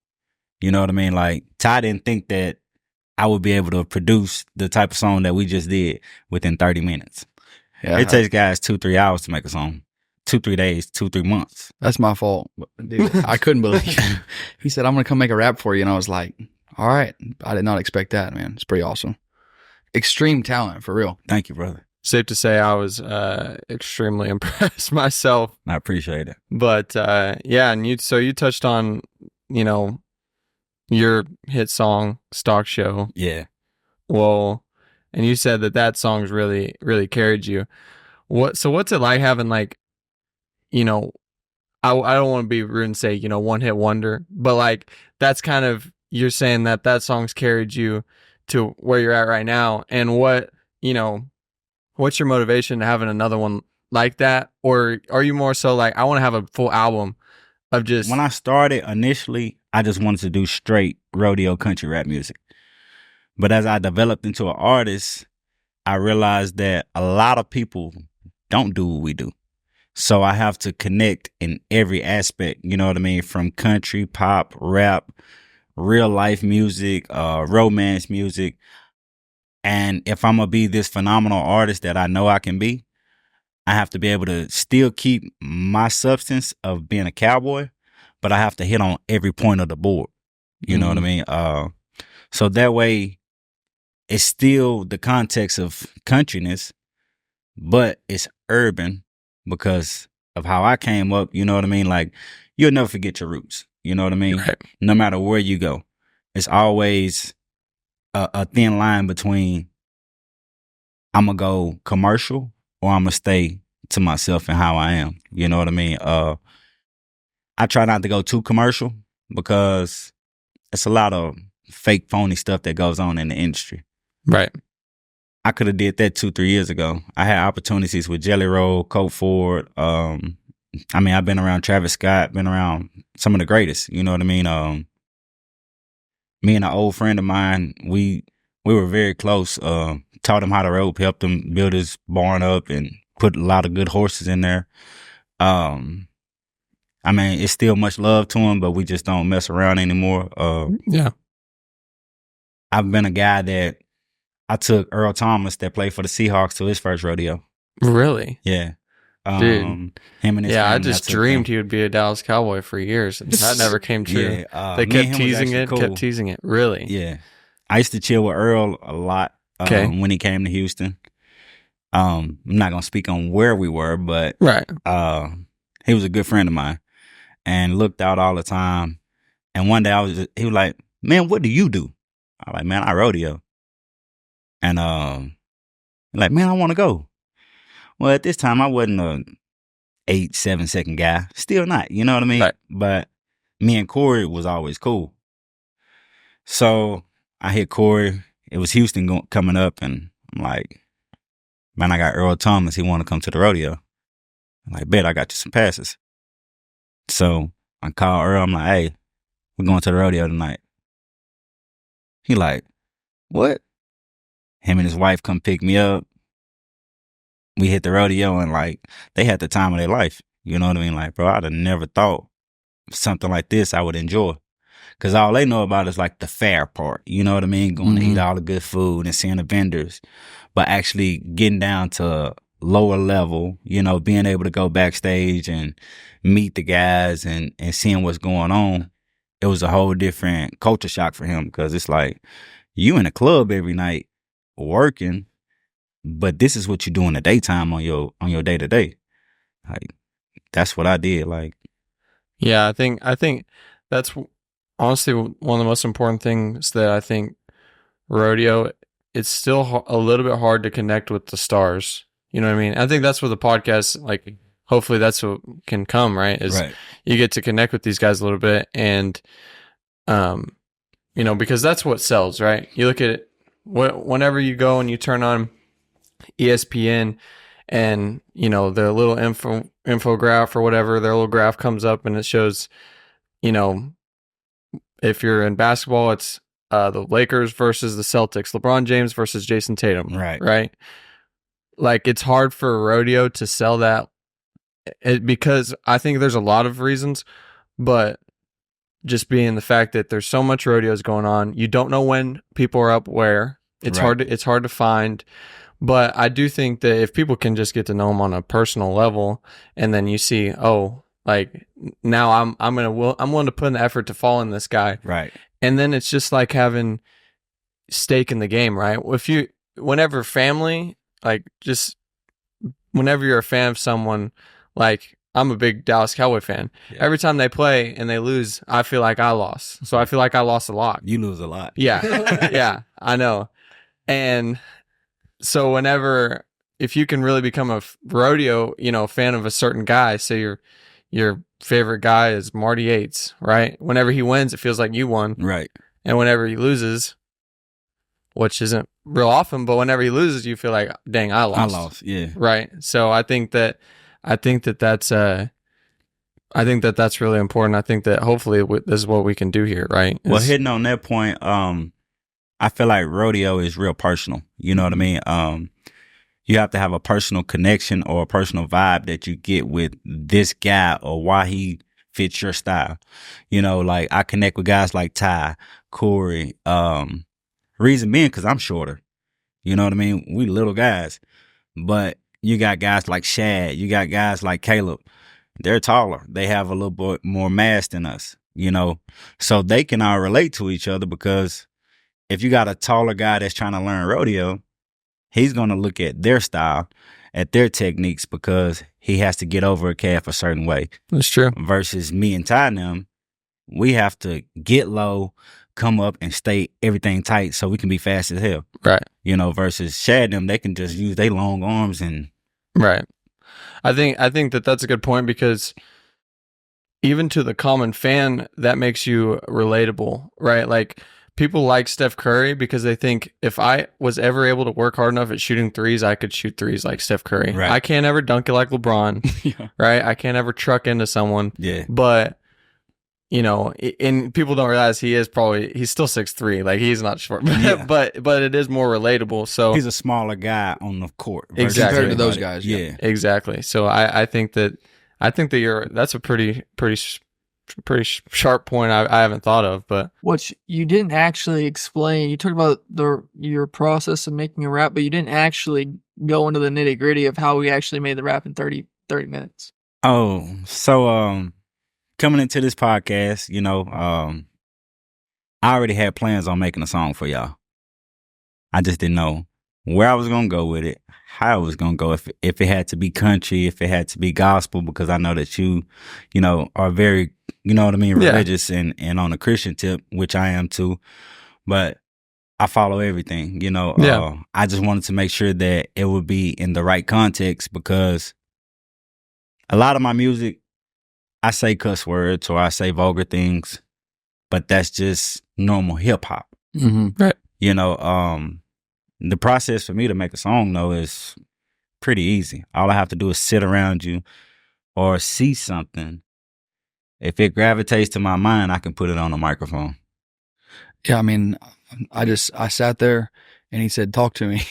A: You know what I mean? Like, Ty didn't think that I would be able to produce the type of song that we just did within 30 minutes.
C: Yeah.
A: It takes guys 2-3 hours to make a song. 2-3 days, 2-3 months.
C: That's my fault. Dude, I couldn't believe it. He said, I'm going to come make a rap for you. And I was like, all right. I did not expect that, man. It's pretty awesome. Extreme talent, for real.
A: Thank you, brother.
B: Safe to say I was extremely impressed myself.
A: I appreciate it.
B: But yeah, and you touched on, your hit song, Stock Show.
A: Yeah.
B: Well, and you said that song's really, really carried you. What's it like having like, I don't want to be rude and say, one hit wonder, but like that's kind of, you're saying that song's carried you to where you're at right now. And what's your motivation to having another one like that? Or are you more so like, I want to have a full album of just...
A: When I started initially, I just wanted to do straight rodeo country rap music. But as I developed into an artist, I realized that a lot of people don't do what we do. So I have to connect in every aspect, you know what I mean? From country, pop, rap, real life music, romance music. And if I'm going to be this phenomenal artist that I know I can be, I have to be able to still keep my substance of being a cowboy, but I have to hit on every point of the board. You know what I mean? So that way it's still the context of countryness, but it's urban because of how I came up. You know what I mean? Like, you'll never forget your roots. You know what I mean?
B: Right.
A: No matter where you go, it's always a thin line between I'm going to go commercial or I'm going to stay to myself and how I am. You know what I mean? I try not to go too commercial because it's a lot of fake, phony stuff that goes on in the industry.
B: Right.
A: I could have did that 2-3 years ago. I had opportunities with Jelly Roll, Colt Ford. I mean, I've been around Travis Scott, been around some of the greatest. You know what I mean? Me and an old friend of mine, we were very close. Taught him how to rope, helped him build his barn up, and put a lot of good horses in there. I mean, it's still much love to him, but we just don't mess around anymore.
B: Yeah.
A: I've been a guy that I took Earl Thomas that played for the Seahawks to his first rodeo.
B: Really?
A: Yeah.
B: Dude.
A: Him and his
B: Yeah, I
A: family,
B: just
A: took
B: dreamed
A: them.
B: he would be a Dallas Cowboy for years. And that never came true.
A: Yeah,
B: They
A: me and
B: kept
A: him was
B: teasing
A: actually
B: it,
A: cool.
B: kept teasing it. Really?
A: Yeah. I used to chill with Earl a lot
B: Okay.
A: when he came to Houston. I'm not going to speak on where we were, but
B: Right.
A: he was a good friend of mine and looked out all the time. And one day he was like, man, what do you do? I was like, man, I rodeo. And like, man, I want to go. Well, at this time, I wasn't a 8-7 second guy. Still not, you know what I mean?
B: Right.
A: But me and Corey was always cool. So I hit Corey. It was Houston coming up, and I'm like, man, I got Earl Thomas. He want to come to the rodeo. I'm like, bet I got you some passes. So I call Earl. I'm like, hey, we're going to the rodeo tonight. He like, what? Him and his wife come pick me up. We hit the rodeo, and like, they had the time of their life. You know what I mean? Like, bro, I'd have never thought something like this I would enjoy. Because all they know about is like the fair part. You know what I mean? Going to eat all the good food and seeing the vendors. But actually getting down to lower level, you know, being able to go backstage and meet the guys and seeing what's going on, it was a whole different culture shock for him. Because it's like, you in a club every night working, but this is what you do in the daytime on your day-to-day. Like, that's what I did. Like,
B: Yeah, I think that's honestly one of the most important things that I think rodeo, it's still a little bit hard to connect with the stars. You know what I mean? I think that's where the podcast, like, hopefully that's what can come, right? Is
A: right.
B: you get to connect with these guys a little bit, and you know, because that's what sells, right? You look at it whenever you go and you turn on ESPN, and you know their little infograph or whatever, their little graph comes up and it shows, you know, if you're in basketball, it's the Lakers versus the Celtics, LeBron James versus Jason Tatum, right? Like, it's hard for a rodeo to sell that because I think there's a lot of reasons, but just being the fact that there's so much rodeos going on, you don't know when people are up where. It's hard to find. But I do think that if people can just get to know him on a personal level, and then you see, oh, like, now I'm willing to put in the effort to follow in this guy,
A: Right.
B: And then it's just like having stake in the game, right? Whenever family, like, just whenever you're a fan of someone, like, I'm a big Dallas Cowboy fan. Yeah. Every time they play and they lose, I feel like I lost. So I feel like I lost a lot.
A: You lose a lot.
B: Yeah, yeah, I know. And so if you can really become a rodeo, you know, fan of a certain guy, say your favorite guy is Marty Yates, right? Whenever he wins, it feels like you won.
A: Right.
B: And whenever he loses, which isn't real often, but whenever he loses, you feel like, dang, I lost.
A: Yeah.
B: Right. So I think that's really important. I think that hopefully this is what we can do here, right?
A: Well, hitting on that point, I feel like rodeo is real personal. You know what I mean? you have to have a personal connection or a personal vibe that you get with this guy or why he fits your style. You know, like I connect with guys like Ty, Corey, reason being because I'm shorter. You know what I mean? We little guys. But you got guys like Shad, you got guys like Caleb. They're taller. They have a little bit more mass than us, you know. So they can all relate to each other because if you got a taller guy that's trying to learn rodeo, he's going to look at their style, at their techniques because he has to get over a calf a certain way.
B: That's true.
A: Versus me and Ty and them, we have to get low, come up and stay everything tight so we can be fast as hell.
B: Right.
A: You know, versus Shad and them, they can just use their long arms and
B: Right. I think that that's a good point because even to the common fan, that makes you relatable, right? Like people like Steph Curry because they think if I was ever able to work hard enough at shooting threes, I could shoot threes like Steph Curry.
A: Right.
B: I can't ever dunk it like LeBron,
C: Yeah.
B: right? I can't ever truck into someone.
A: yeah.
B: But you know, and people don't realize he's still 6'3", like he's not short,
A: Yeah.
B: but it is more relatable. So
A: He's a smaller guy on the court. versus
B: Exactly.
C: Compared to those
A: everybody.
C: guys,
A: Yeah.
B: exactly. So I think that that's a pretty sharp point I haven't thought of, but
D: Which you didn't actually explain. You talked about your process of making a rap, but you didn't actually go into the nitty gritty of how we actually made the rap in 30 minutes.
A: Oh, so coming into this podcast, you know, I already had plans on making a song for y'all. I just didn't know where I was gonna go with it, how I was gonna go, if it had to be country, if it had to be gospel, because I know that you know, are very, you know what I mean,
B: Yeah.
A: religious and on a Christian tip, which I am too. But I follow everything, you know.
B: Yeah.
A: I just wanted to make sure that it would be in the right context because a lot of my music, I say cuss words or I say vulgar things, but that's just normal hip hop.
C: Mm-hmm.
A: You know, the process for me to make a song though is pretty easy. All I have to do is sit around you or see something. If it gravitates to my mind, I can put it on a microphone.
C: Yeah, I mean, I sat there and he said, "Talk to me."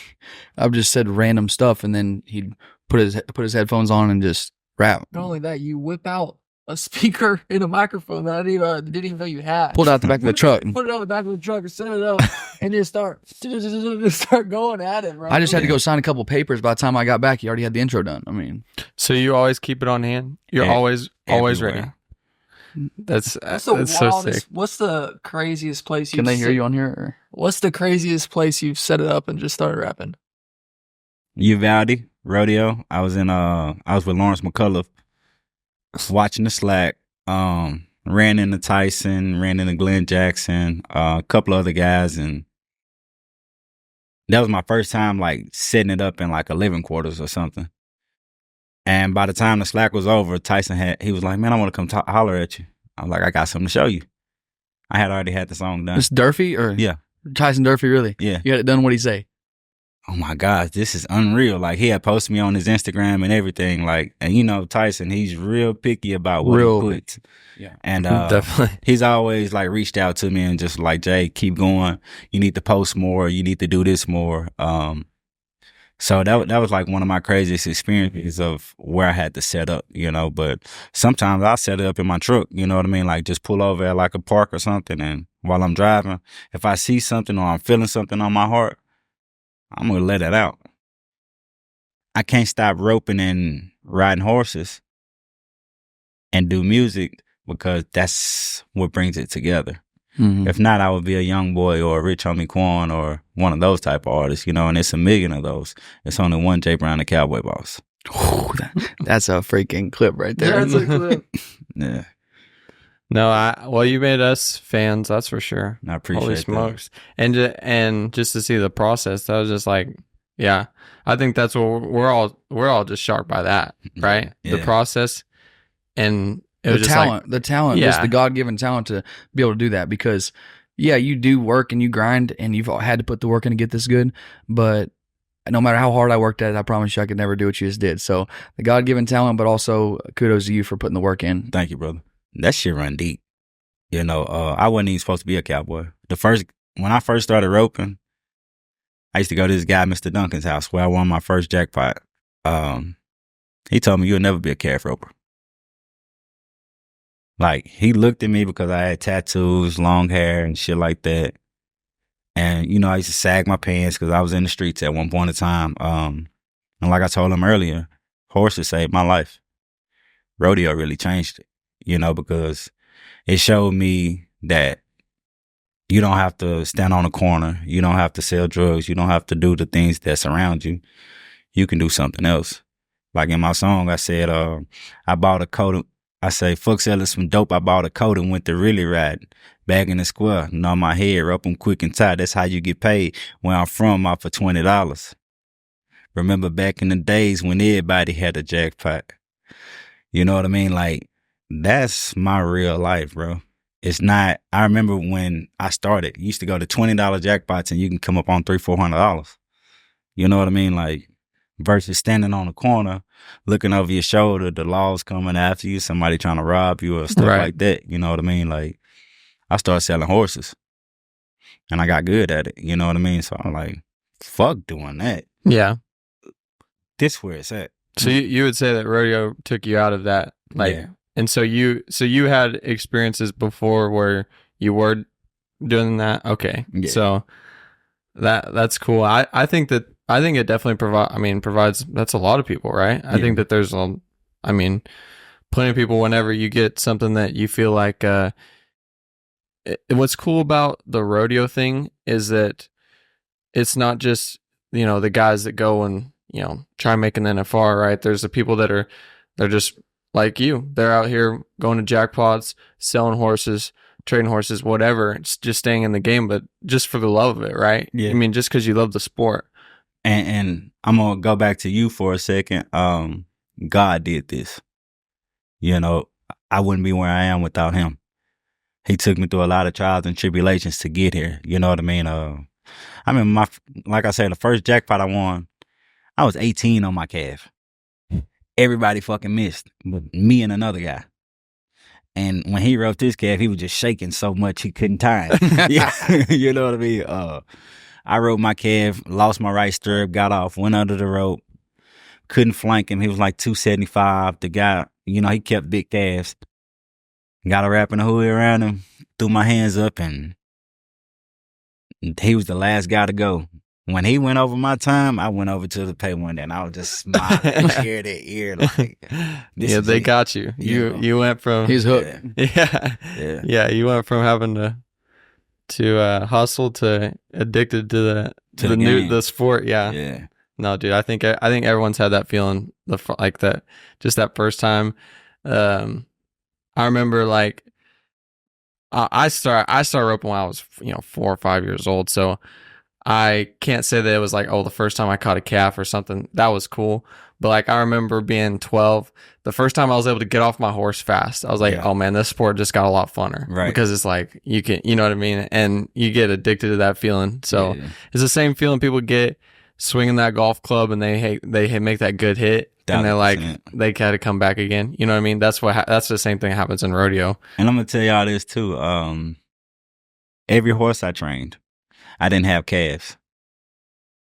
C: I've just said random stuff, and then he'd put his headphones on and just rap.
D: Not only that, you whip out a speaker and a microphone that I didn't even know you had.
C: Pulled out the back of the truck.
D: Put it on the back of the truck and set it up and just start going at it, bro.
C: I just had to go sign a couple papers. By the time I got back, he already had the intro done. I mean,
B: so you always keep it on hand. You're
A: Yeah.
B: always
A: Everywhere.
B: ready. That's
D: What's the
B: that's so
D: wildest?
B: sick.
D: What's the craziest place?
C: can they hear you on here? Or?
D: What's the craziest place you've set it up and just started rapping?
A: Uvalde, Rodeo. I was with Lawrence McCullough watching the Slack. Ran into Tyson, ran into Glenn Jackson, a couple other guys, and that was my first time like setting it up in like 11 quarters or something. And by the time the Slack was over, he was like, "Man, I want to come holler at you." I was like, "I got something to show you." I had already had the song done.
C: It's Durfee or
A: Yeah.
C: Tyson Durfee, really?
A: Yeah.
C: You had it done. What'd he say?
A: Oh my gosh, this is unreal. Like he had posted me on his Instagram and everything. Like, and you know, Tyson, he's real picky about what
C: Real
A: he puts.
C: Yeah.
A: And
B: Definitely.
A: he's always like reached out to me and just like, "Jay, keep going. You need to post more. You need to do this more." So that was like one of my craziest experiences of where I had to set up, you know. But sometimes I'll set it up in my truck, you know what I mean? Like just pull over at like a park or something, and while I'm driving, if I see something or I'm feeling something on my heart, I'm gonna let it out. I can't stop roping and riding horses and do music because that's what brings it together.
C: Mm-hmm.
A: If not, I would be a Young Boy or a Rich Homie Quan or one of those type of artists, you know, and it's a million of those. It's only one Jay Brown, the Cowboy Boss.
C: That's a freaking clip right there.
D: That's a clip.
A: Yeah,
B: No, well, you made us fans, that's for sure.
A: I appreciate
B: Holy
A: that.
B: smokes! And just to see the process, that was just like, yeah. I think that's what we're all just sharp by that, right? The
A: Yeah.
B: process, and it
C: the
B: was just
C: talent, just
B: Yeah.
C: the God-given talent to be able to do that. Because, yeah, you do work and you grind and you've had to put the work in to get this good. But no matter how hard I worked at it, I promise you I could never do what you just did. So the God-given talent, but also kudos to you for putting the work in.
A: Thank you, brother. That shit run deep. You know, I wasn't even supposed to be a cowboy. When I first started roping, I used to go to this guy, Mr. Duncan's house, where I won my first jackpot. He told me you'll never be a calf roper. Like, he looked at me because I had tattoos, long hair, and shit like that. And, you know, I used to sag my pants because I was in the streets at one point in time. And like I told him earlier, horses saved my life. Rodeo really changed it, you know, because it showed me that you don't have to stand on a corner. You don't have to sell drugs. You don't have to do the things that surround you. You can do something else. Like in my song, I said, I bought a coat. I say, fuck selling some dope. I bought a coat and went to really ride. Back in the square, and on my head, up them quick and tight. That's how you get paid. Where I'm from, out for $20. Remember back in the days when everybody had a jackpot. You know what I mean? Like, that's my real life, bro. It's not, I remember when I started, you used to go to $20 jackpots and you can come up on $300-400. You know what I mean? Like, versus standing on the corner, looking over your shoulder, the laws coming after you, somebody trying to rob you or stuff like that. You know what I mean? Like, I started selling horses and I got good at it. You know what I mean? So I'm like, fuck doing that.
B: Yeah.
A: This where it's at.
B: So you would say that rodeo took you out of that, like,
A: Yeah.
B: and so you had experiences before where you were doing that. Okay,
A: Yeah.
B: so that's cool. I think it definitely provides. That's a lot of people, right? I think that there's plenty of people. Whenever you get something that you feel like, what's cool about the rodeo thing is that it's not just, you know, the guys that go and, you know, try making the NFR, right? There's the people that they're just like you. They're out here going to jackpots, selling horses, trading horses, whatever. It's just staying in the game, but just for the love of it, right?
A: Yeah.
B: I mean, just because you love the sport.
A: And I'm going to go back to you for a second. God did this. You know, I wouldn't be where I am without him. He took me through a lot of trials and tribulations to get here. You know what I mean? Like I said, the first jackpot I won, I was 18 on my calf. Everybody fucking missed, but me and another guy. And when he roped his calf, he was just shaking so much he couldn't tie it. Yeah, you know what I mean? I roped my calf, lost my right stirrup, got off, went under the rope, couldn't flank him. He was like 275. The guy, you know, he kept big calves. Got a wrapping a hood around him, threw my hands up, and he was the last guy to go. When he went over my time, I went over to the pay window, and I was just smiling ear to ear, like,
B: yeah, they got you. You went from
C: He's hooked.
B: Yeah. You went from having to hustle to addicted to the sport. Yeah. No, dude, I think everyone's had that feeling, like that, just that first time. I remember, like, I started roping when I was, 4 or 5 years old, so I can't say that it was like, oh, the first time I caught a calf or something. That was cool. But like, I remember being 12, the first time I was able to get off my horse fast, I was like, oh man, this sport just got a lot funner. Right. Because it's like, you can, you know what I mean? And you get addicted to that feeling. So it's the same feeling people get swinging that golf club and they make that good hit. 100%. And they're like, they got to come back again. You know what I mean? That's the same thing that happens in rodeo.
A: And I'm going to tell y'all this too. Every horse I trained, I didn't have calves.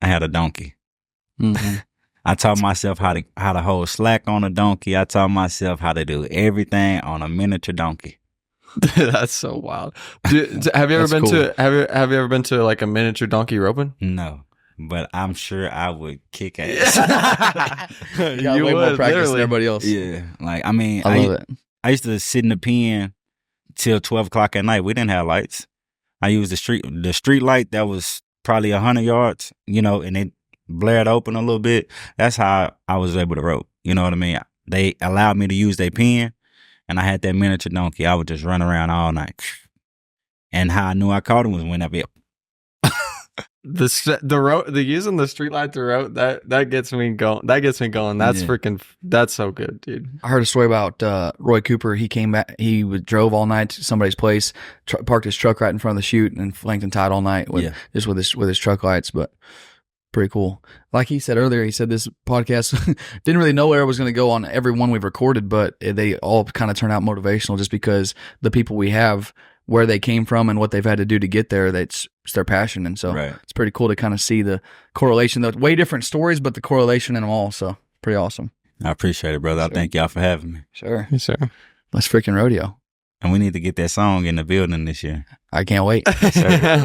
A: I had a donkey. Mm-hmm. I taught myself how to hold slack on a donkey. I taught myself how to do everything on a miniature donkey.
B: That's so wild. Have you ever been to like a miniature donkey roping?
A: No, but I'm sure I would kick ass.
C: You way more practice than everybody else.
A: Yeah, like I
C: love it.
A: I used to sit in the pen till 12 o'clock at night. We didn't have lights. I used the street light that was probably 100 yards, and it blared open a little bit. That's how I was able to rope. You know what I mean? They allowed me to use their pen, and I had that miniature donkey. I would just run around all night. And how I knew I caught him was when I be
B: the using the street light to rope, that gets me going. That's so good, dude.
C: I heard a story about Roy Cooper. He came back. He drove all night to somebody's place, parked his truck right in front of the chute, and flanked and tied all night with his truck lights. But pretty cool. Like he said earlier, he said this podcast didn't really know where it was going to go on every one we've recorded, but they all kind of turn out motivational just because the people we have where they came from and what they've had to do to get there. That's their passion. And so
A: Right.
C: it's pretty cool to kind of see the correlation. They're way different stories, but the correlation in them all. So pretty awesome.
A: I appreciate it, brother. I
C: Sure.
A: thank y'all for having me.
C: Sure.
B: Yes, sir.
C: Let's freaking rodeo.
A: And we need to get that song in the building this year.
C: I can't wait.
A: Sir.